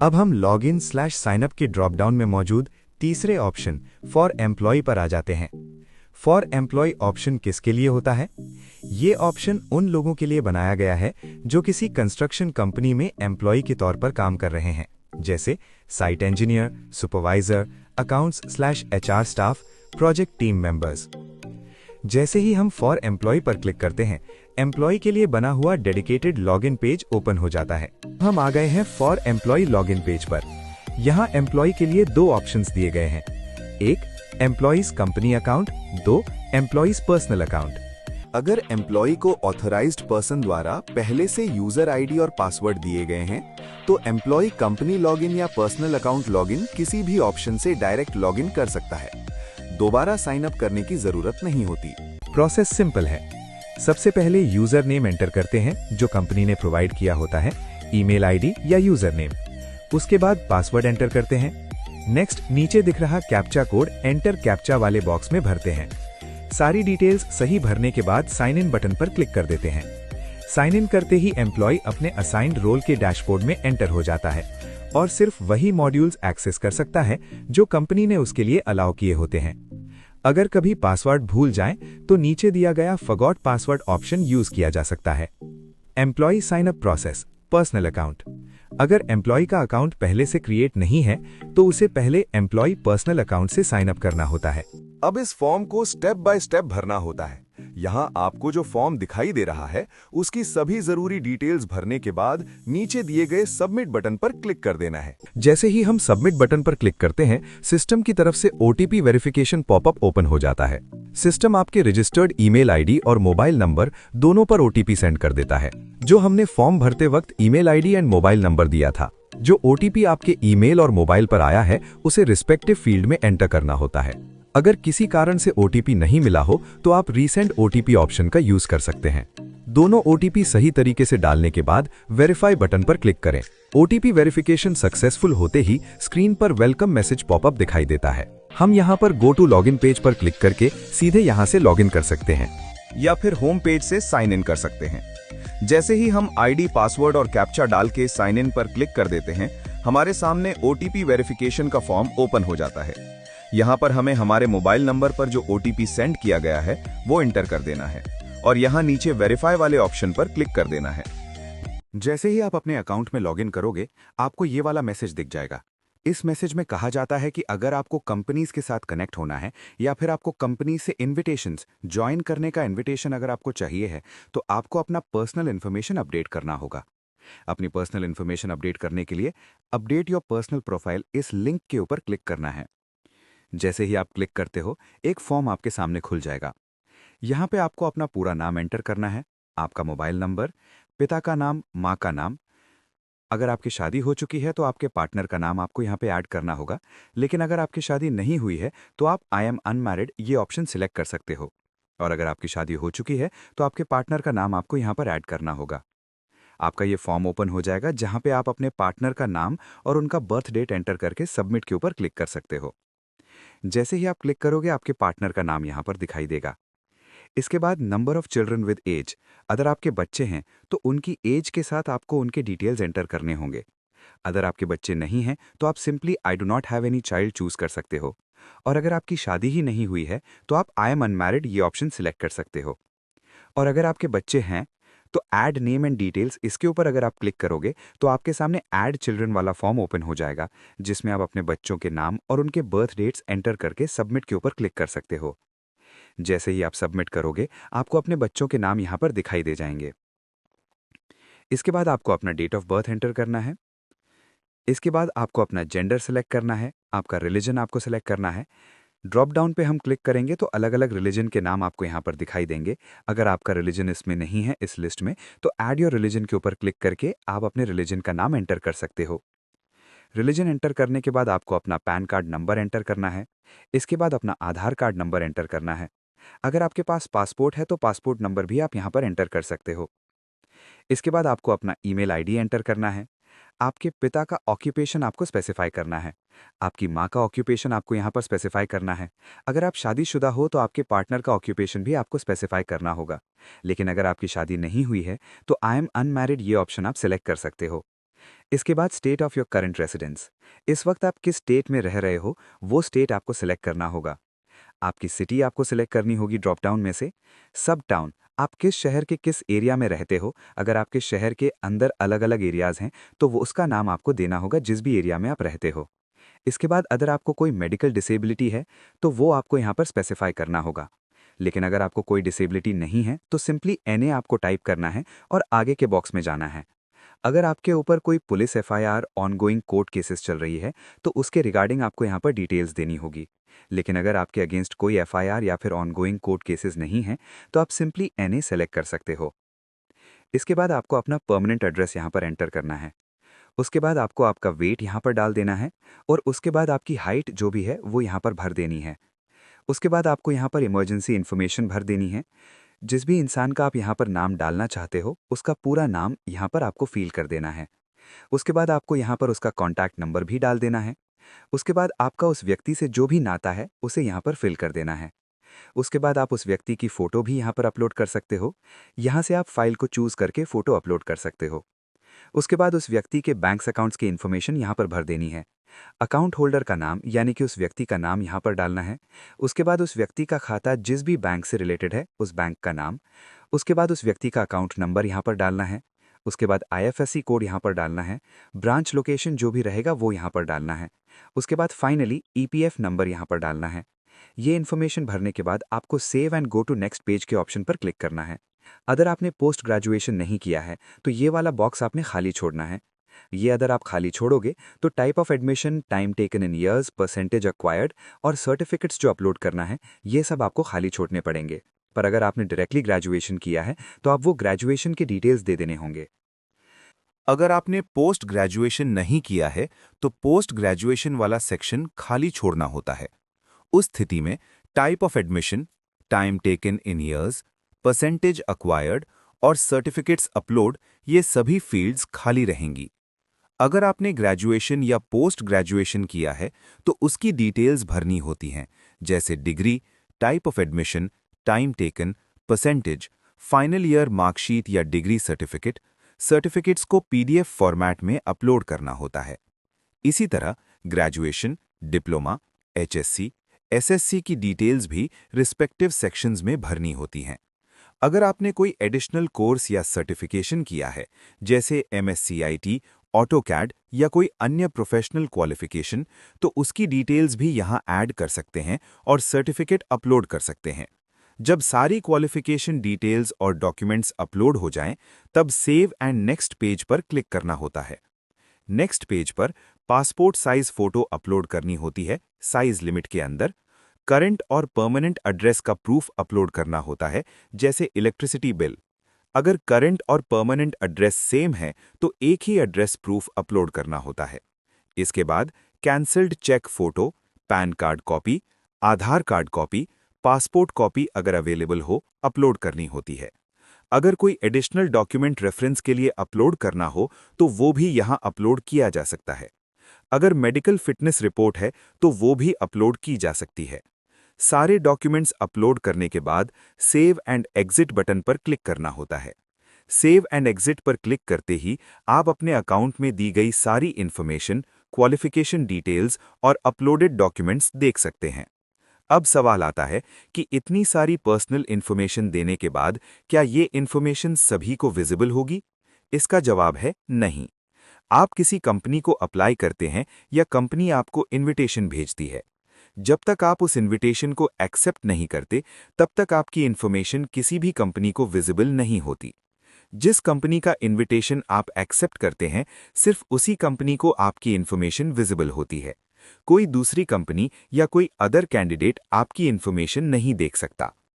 अब हम login slash sign up के ड्रॉप डाउन में मौजूद तीसरे ऑप्शन फॉर एम्प्लॉय पर आ जाते हैं। फॉर एम्प्लॉय ऑप्शन किसके लिए होता है? ये ऑप्शन उन लोगों के लिए बनाया गया है जो किसी कंस्ट्रक्शन कंपनी में एम्प्लॉय के तौर पर काम कर रहे हैं, जैसे site engineer, supervisor, accounts slash HR staff, project team members. जैसे ही हम फॉर एम्प्लॉय पर क्लिक करते हैं, एम्प्लॉय के लिए बना हुआ डेडिकेटेड लॉगिन पेज ओपन हो जाता है। हम आ गए हैं फॉर एम्प्लॉय लॉगिन पेज पर। यहाँ एम्प्लॉय के लिए दो ऑप्शंस दिए गए हैं, एक एम्प्लॉयज कंपनी अकाउंट, दो एम्प्लॉयज पर्सनल अकाउंट। अगर एम्प्लॉय को ऑथराइज्ड पर्सन द्वारा पहले से यूजर आईडी और पासवर्ड दिए गए हैं, तो एम्प्लॉय कंपनी लॉगिन या पर्सनल अकाउंट लॉगिन किसी भी ऑप्शन से डायरेक्ट लॉगिन कर सकता है। दोबारा साइन अप करने की जरूरत नहीं होती। प्रोसेस सिंपल है। सबसे पहले यूजर नेम एंटर करते हैं जो कंपनी ने प्रोवाइड किया होता है, ईमेल आईडी या यूजर नेम। उसके बाद पासवर्ड एंटर करते हैं। नेक्स्ट नीचे दिख रहा कैप्चा कोड एंटर कैप्चा वाले बॉक्स में भरते हैं। सारी डिटेल्स सही भरने के बाद साइन इन बटन पर क्लिक कर देते हैं। साइन इन करते ही एम्प्लॉय अपने असाइंड रोल के डैशबोर्ड में एंटर हो जाता है और सिर्फ वही मॉड्यूल्स एक्सेस कर सकता है जो कंपनी ने उसके लिए अलाउ किए होते हैं। अगर कभी पासवर्ड भूल जाएं तो नीचे दिया गया फॉरगॉट पासवर्ड ऑप्शन यूज किया जा सकता है। Employ sign up process, personal account. अगर एम्प्लॉय का अकाउंट पहले से क्रिएट नहीं है तो उसे पहले एम्प्लॉय पर्सनल अकाउंट से साइन अप करना होता है। अब इस फॉर्म को स्टेप बाय स्टेप भरना होता है। यहाँ आपको जो फॉर्म दिखाई दे रहा है उसकी सभी जरूरी डिटेल्स भरने के बाद नीचे दिए गए सबमिट बटन पर क्लिक कर देना है। जैसे ही हम सबमिट बटन पर क्लिक करते हैं, सिस्टम की तरफ से ओटीपी वेरिफिकेशन पॉपअप ओपन हो जाता है। सिस्टम आपके रजिस्टर्ड ईमेल आईडी और मोबाइल नंबर दोनों पर ओटीपी सेंड कर देता है, जो हमने फॉर्म भरते वक्त email ID and mobile number दिया था। जो ओटीपी आपके ईमेल और मोबाइल पर आया है उसे रिस्पेक्टिव फील्ड में एंटर करना होता है। अगर किसी कारण से ओटीपी नहीं मिला हो तो आप रीसेंड ओटीपी ऑप्शन का यूज कर सकते हैं। दोनों ओटीपी सही तरीके से डालने के बाद वेरीफाई बटन पर क्लिक करें। ओटीपी वेरिफिकेशन सक्सेसफुल होते ही स्क्रीन पर वेलकम मैसेज पॉपअप दिखाई देता है। हम यहां पर गो टू लॉगिन पेज पर क्लिक करके सीधे यहां से लॉगिन कर सकते हैं या फिर होम पेज से साइन इन कर सकते हैं। जैसे ही हम आईडी, पासवर्ड और कैप्चा डाल के साइन इन पर क्लिक कर देते हैं, हमारे सामने ओटीपी वेरिफिकेशन का फॉर्म ओपन हो जाता है। यहाँ पर हमें हमारे मोबाइल नंबर पर जो ओटीपी सेंड किया गया है वो एंटर कर देना है और यहाँ नीचे वेरीफाई वाले ऑप्शन पर क्लिक कर देना है। जैसे ही आप अपने अकाउंट में लॉगिन करोगे, आपको ये वाला मैसेज दिख जाएगा। इस मैसेज में कहा जाता है कि अगर आपको कंपनीज के साथ कनेक्ट होना है या फिर आपको कंपनी से इन्विटेशंस ज्वाइन करने का इन्विटेशन अगर आपको चाहिए है, तो आपको अपना पर्सनल इन्फॉर्मेशन अपडेट करना होगा। अपनी पर्सनल इन्फॉर्मेशन अपडेट करने के लिए अपडेट योर पर्सनल प्रोफाइल इस लिंक के ऊपर क्लिक करना है। जैसे ही आप क्लिक करते हो, एक फॉर्म आपके सामने खुल जाएगा। यहाँ पे आपको अपना पूरा नाम एंटर करना है, आपका मोबाइल नंबर, पिता का नाम, माँ का नाम। अगर आपकी शादी हो चुकी है तो आपके पार्टनर का नाम आपको यहाँ पे ऐड करना होगा, लेकिन अगर आपकी शादी नहीं हुई है तो आप आई एम अनमैरिड ये ऑप्शन सिलेक्ट कर सकते हो। और अगर आपकी शादी हो चुकी है तो आपके पार्टनर का नाम आपको यहाँ पर ऐड करना होगा। आपका ये फॉर्म ओपन हो जाएगा जहाँ पे आप अपने पार्टनर का नाम और उनका बर्थ डेट एंटर करके सबमिट के ऊपर क्लिक कर सकते हो। जैसे ही आप क्लिक करोगे, आपके पार्टनर का नाम यहाँ पर दिखाई देगा। इसके बाद number of children with age. अगर आपके बच्चे हैं तो उनकी एज के साथ आपको उनके डिटेल्स एंटर करने होंगे। अगर आपके बच्चे नहीं हैं तो आप simply I do not have any child choose कर सकते हो। और अगर आपकी शादी ही नहीं हुई है तो आप आई एम अनमैरिड ये ऑप्शन सिलेक्ट कर सकते हो। और अगर आपके बच्चे हैं तो ऐड नेम एंड डिटेल्स, इसके ऊपर अगर आप क्लिक करोगे तो आपके सामने ऐड चिल्ड्रन वाला फॉर्म ओपन हो जाएगा, जिसमें आप अपने बच्चों के नाम और उनके बर्थ डेट्स एंटर करके सबमिट के ऊपर क्लिक कर सकते हो। जैसे ही आप सबमिट करोगे, आपको अपने बच्चों के नाम यहाँ पर दिखाई दे जाएंगे। इसके बाद आपको अपना डेट ऑफ बर्थ एंटर करना है। इसके बाद आपको अपना जेंडर सेलेक्ट करना है, आपका रिलीजन आपको सेलेक्ट करना है। ड्रॉप डाउन पे हम क्लिक करेंगे तो अलग अलग रिलीजन के नाम आपको यहाँ पर दिखाई देंगे। अगर आपका रिलीजन इसमें नहीं है इस लिस्ट में, तो ऐड योर रिलीजन के ऊपर क्लिक करके आप अपने रिलीजन का नाम एंटर कर सकते हो। रिलीजन एंटर करने के बाद आपको अपना पैन कार्ड नंबर एंटर करना है। इसके बाद अपना आधार कार्ड नंबर एंटर करना है। अगर आपके पास पासपोर्ट है तो पासपोर्ट नंबर भी आप यहाँ पर एंटर कर सकते हो। इसके बाद आपको अपना ईमेल आईडी एंटर करना है। आपके पिता का ऑक्यूपेशन आपको स्पेसिफाई करना है। आपकी माँ का ऑक्यूपेशन आपको यहाँ पर स्पेसिफाई करना है। अगर आप शादीशुदा हो तो आपके पार्टनर का ऑक्यूपेशन भी आपको स्पेसिफाई करना होगा। लेकिन अगर आपकी शादी नहीं हुई है तो आई एम अनमैरिड ये ऑप्शन आप सिलेक्ट कर सकते हो। इसके बाद state of your current residence. इस वक्त आप किस स्टेट में रह रहे हो वो स्टेट आपको सिलेक्ट करना होगा। आपकी सिटी आपको सिलेक्ट करनी होगी ड्रॉप डाउन में से। सब टाउन, आप किस शहर के किस एरिया में रहते हो। अगर आपके शहर के अंदर अलग अलग एरियाज हैं तो वो उसका नाम आपको देना होगा जिस भी एरिया में आप रहते हो। इसके बाद अगर आपको कोई मेडिकल डिसेबिलिटी है तो वो आपको यहाँ पर स्पेसिफाई करना होगा। लेकिन अगर आपको कोई डिसेबिलिटी नहीं है तो सिंपली NA आपको टाइप करना है और आगे के बॉक्स में जाना है। अगर आपके ऊपर कोई police FIR, ongoing court cases चल रही है तो उसके रिगार्डिंग आपको यहाँ पर डिटेल्स देनी होगी। लेकिन अगर आपके अगेंस्ट कोई FIR या फिर ऑनगोइंग कोर्ट केसेस नहीं हैं तो आप सिंपली NA सेलेक्ट कर सकते हो। इसके बाद आपको अपना परमानेंट एड्रेस यहाँ पर एंटर करना है। उसके बाद आपको आपका वेट यहाँ पर डाल देना है और उसके बाद आपकी हाइट जो भी है वो यहाँ पर भर देनी है। उसके बाद आपको यहाँ पर इमरजेंसी इन्फॉर्मेशन भर देनी है। जिस भी इंसान का आप यहाँ पर नाम डालना चाहते हो उसका पूरा नाम यहाँ पर आपको फिल कर देना है। उसके बाद आपको यहाँ पर उसका कॉन्टैक्ट नंबर भी डाल देना है। उसके बाद आपका उस व्यक्ति से जो भी नाता है उसे यहाँ पर फिल कर देना है। उसके बाद आप उस व्यक्ति की फ़ोटो भी यहाँ पर अपलोड कर सकते हो। यहाँ से आप फाइल को चूज़ करके फ़ोटो अपलोड कर सकते हो। उसके बाद उस व्यक्ति के बैंक अकाउंट्स की इन्फॉर्मेशन यहाँ पर भर देनी है। अकाउंट होल्डर का नाम यानी कि उस व्यक्ति का नाम यहाँ पर डालना है। उसके बाद उस व्यक्ति का खाता जिस भी बैंक से रिलेटेड है उस बैंक का नाम। उसके बाद उस व्यक्ति का अकाउंट नंबर यहाँ पर डालना है। उसके बाद IFSC कोड यहाँ पर डालना है। ब्रांच लोकेशन जो भी रहेगा वो यहाँ पर डालना है। उसके बाद फाइनली EPF नंबर यहाँ पर डालना है। ये इन्फॉर्मेशन भरने के बाद आपको save and go to next page के ऑप्शन पर क्लिक करना है। अगर आपने पोस्ट ग्रेजुएशन नहीं किया है तो ये वाला बॉक्स आपने खाली छोड़ना है। ये अगर आप खाली छोड़ोगे तो type of admission, time taken in years, percentage acquired और सर्टिफिकेट्स जो अपलोड करना है ये सब आपको खाली छोड़ने पड़ेंगे। पर अगर आपने डायरेक्टली ग्रेजुएशन किया है तो आप वो ग्रेजुएशन के डिटेल्स दे देने होंगे। अगर आपने पोस्ट ग्रेजुएशन नहीं किया है तो पोस्ट ग्रेजुएशन वाला सेक्शन खाली छोड़ना होता है। उस स्थिति में type of admission, time taken in years, percentage acquired और सर्टिफिकेट्स अपलोड ये सभी फील्ड्स खाली रहेंगी। अगर आपने ग्रेजुएशन या पोस्ट ग्रेजुएशन किया है तो उसकी डिटेल्स भरनी होती हैं, जैसे degree, type of admission, time taken, percentage, final year marksheet या डिग्री सर्टिफिकेट। सर्टिफिकेट्स को PDF फॉर्मेट में अपलोड करना होता है। इसी तरह ग्रेजुएशन, डिप्लोमा, HSC, SSC की डिटेल्स भी रिस्पेक्टिव सेक्शंस में भरनी होती हैं। अगर आपने कोई एडिशनल कोर्स या सर्टिफिकेशन किया है, जैसे MSc IT, AutoCAD या कोई अन्य प्रोफेशनल क्वालिफिकेशन, तो उसकी डिटेल्स भी यहाँ ऐड कर सकते हैं और सर्टिफिकेट अपलोड कर सकते हैं। जब सारी क्वालिफिकेशन डिटेल्स और डॉक्यूमेंट्स अपलोड हो जाएं, तब सेव एंड नेक्स्ट पेज पर क्लिक करना होता है। नेक्स्ट पेज पर पासपोर्ट साइज फोटो अपलोड करनी होती है साइज लिमिट के अंदर। करंट और परमानेंट एड्रेस का प्रूफ अपलोड करना होता है, जैसे इलेक्ट्रिसिटी बिल। अगर करंट और परमानेंट एड्रेस सेम है तो एक ही एड्रेस प्रूफ अपलोड करना होता है। इसके बाद cancelled cheque photo, PAN card copy, Aadhaar card copy, passport copy अगर अवेलेबल हो अपलोड करनी होती है। अगर कोई एडिशनल डॉक्यूमेंट रेफरेंस के लिए अपलोड करना हो तो वो भी यहाँ अपलोड किया जा सकता है। अगर मेडिकल फिटनेस रिपोर्ट है तो वो भी अपलोड की जा सकती है। सारे डॉक्यूमेंट्स अपलोड करने के बाद सेव एंड एग्जिट बटन पर क्लिक करना होता है। सेव एंड एग्जिट पर क्लिक करते ही आप अपने अकाउंट में दी गई सारी इन्फॉर्मेशन, क्वालिफिकेशन डिटेल्स और अपलोडेड डॉक्यूमेंट्स देख सकते हैं। अब सवाल आता है कि इतनी सारी पर्सनल इन्फॉर्मेशन देने के बाद क्या ये इन्फॉर्मेशन सभी को विजिबल होगी? इसका जवाब है नहीं। आप किसी कंपनी को अप्लाई करते हैं या कंपनी आपको इनविटेशन भेजती है। जब तक आप उस इनविटेशन को एक्सेप्ट नहीं करते, तब तक आपकी इन्फॉर्मेशन किसी भी कंपनी को विजिबल नहीं होती। जिस कंपनी का इनविटेशन आप एक्सेप्ट करते हैं, सिर्फ उसी कंपनी को आपकी इन्फॉर्मेशन विजिबल होती है। कोई दूसरी कंपनी या कोई अदर कैंडिडेट आपकी इन्फॉर्मेशन नहीं देख सकता।